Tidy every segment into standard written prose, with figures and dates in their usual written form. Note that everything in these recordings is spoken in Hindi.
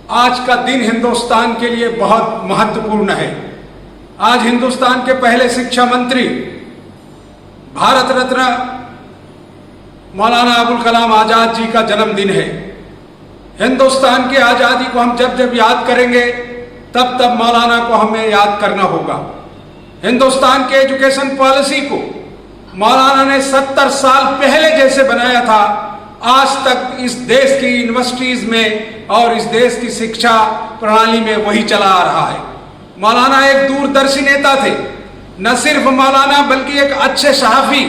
आज का दिन हिंदुस्तान के लिए बहुत महत्वपूर्ण है। आज हिंदुस्तान के पहले शिक्षा मंत्री भारत रत्न मौलाना अबुल कलाम आजाद जी का जन्मदिन है। हिंदुस्तान की आज़ादी को हम जब जब याद करेंगे तब तब मौलाना को हमें याद करना होगा। हिंदुस्तान के एजुकेशन पॉलिसी को मौलाना ने 70 साल पहले जैसे बनाया था, आज तक इस देश की यूनिवर्सिटीज में और इस देश की शिक्षा प्रणाली में वही चला आ रहा है। मौलाना एक दूरदर्शी नेता थे। न सिर्फ मौलाना बल्कि एक अच्छे सहाफ़ी,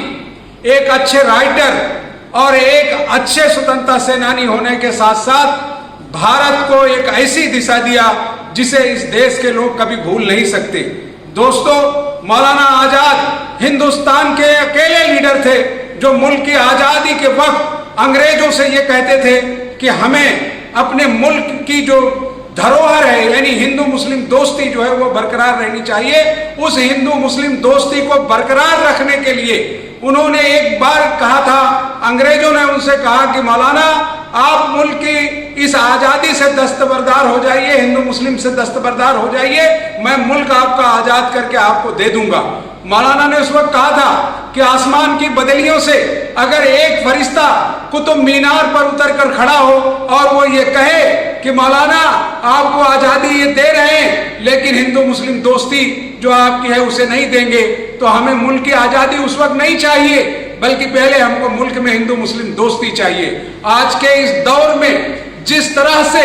एक अच्छे राइटर और एक अच्छे स्वतंत्रता सेनानी होने के साथ साथ भारत को एक ऐसी दिशा दिया जिसे इस देश के लोग कभी भूल नहीं सकते। दोस्तों, मौलाना आजाद हिंदुस्तान के अकेले लीडर थे जो मुल्क की आज़ादी के वक्त अंग्रेजों से ये कहते थे कि हमें अपने मुल्क की जो धरोहर है यानी हिंदू मुस्लिम दोस्ती जो है वो बरकरार रहनी चाहिए। उस हिंदू मुस्लिम दोस्ती को बरकरार रखने के लिए उन्होंने एक बार कहा था, अंग्रेजों ने उनसे कहा कि मौलाना आप मुल्क की इस आज़ादी से दस्तबरदार हो जाइए, हिंदू मुस्लिम से दस्तबरदार हो जाइए, मैं मुल्क आपका आज़ाद करके आपको दे दूंगा। मौलाना ने उस वक्त कहा था कि आसमान की बदलियों से अगर एक फरिश्ता कुतुब मीनार पर उतर कर खड़ा हो और वो ये कहे कि मौलाना आपको आज़ादी ये दे रहे हैं लेकिन हिंदू मुस्लिम दोस्ती जो आपकी है उसे नहीं देंगे, तो हमें मुल्क की आज़ादी उस वक्त नहीं चाहिए बल्कि पहले हमको मुल्क में हिंदू मुस्लिम दोस्ती चाहिए। आज के इस दौर में जिस तरह से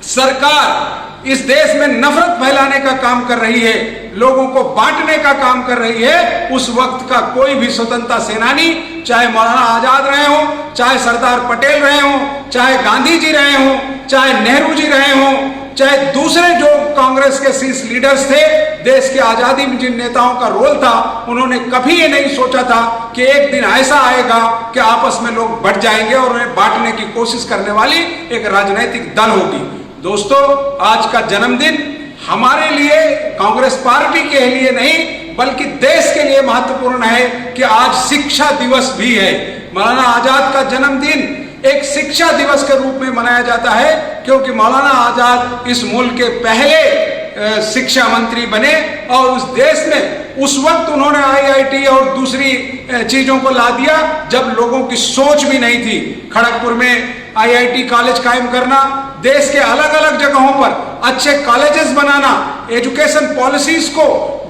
सरकार इस देश में नफरत फैलाने का काम कर रही है, लोगों को बांटने का काम कर रही है, उस वक्त का कोई भी स्वतंत्रता सेनानी, चाहे मौलाना आजाद रहे हो, चाहे सरदार पटेल रहे हो, चाहे गांधी जी रहे हो, चाहे नेहरू जी रहे हो, चाहे दूसरे जो कांग्रेस के शीर्ष लीडर्स थे, देश की आजादी में जिन नेताओं का रोल था, उन्होंने कभी ये नहीं सोचा था कि एक दिन ऐसा आएगा कि आपस में लोग बढ़ जाएंगे और उन्हें बांटने की कोशिश करने वाली एक राजनीतिक दल होगी। दोस्तों, आज का जन्मदिन हमारे लिए, कांग्रेस पार्टी के लिए नहीं बल्कि देश के लिए महत्वपूर्ण है कि आज शिक्षा दिवस भी है। मौलाना आजाद का जन्मदिन एक शिक्षा दिवस के रूप में मनाया जाता है क्योंकि मौलाना आजाद इस मुल्क के पहले शिक्षा मंत्री बने और उस देश में उस वक्त उन्होंने IIT और दूसरी चीजों को ला दिया जब लोगों की सोच भी नहीं थी। खड़गपुर में IIT कॉलेज कायम करना, देश के अलग अलग जगहों पर अच्छे कॉलेजेस बनाना, एजुकेशन पॉलिसीज को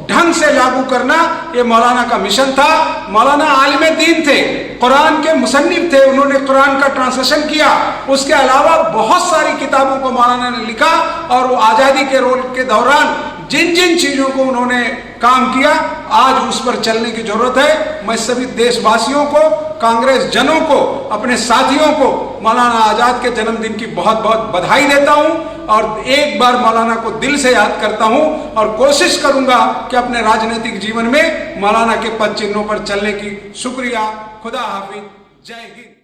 ढंग से लागू करना, ये मौलाना का मिशन था। मौलाना आलिम दीन थे, कुरान के मुसन्निफ थे, उन्होंने कुरान का ट्रांसलेशन किया। उसके अलावा बहुत सारी किताबों को मौलाना ने लिखा और वो आज़ादी के रोल के दौरान जिन जिन चीज़ों को उन्होंने काम किया, आज उस पर चलने की जरूरत है। मैं सभी देशवासियों को, कांग्रेस जनों को, अपने साथियों को मौलाना आजाद के जन्मदिन की बहुत बहुत बधाई देता हूं और एक बार मौलाना को दिल से याद करता हूं और कोशिश करूंगा कि अपने राजनीतिक जीवन में मौलाना के पद चिन्हों पर चलने की। शुक्रिया। खुदा हाफिज। जय हिंद।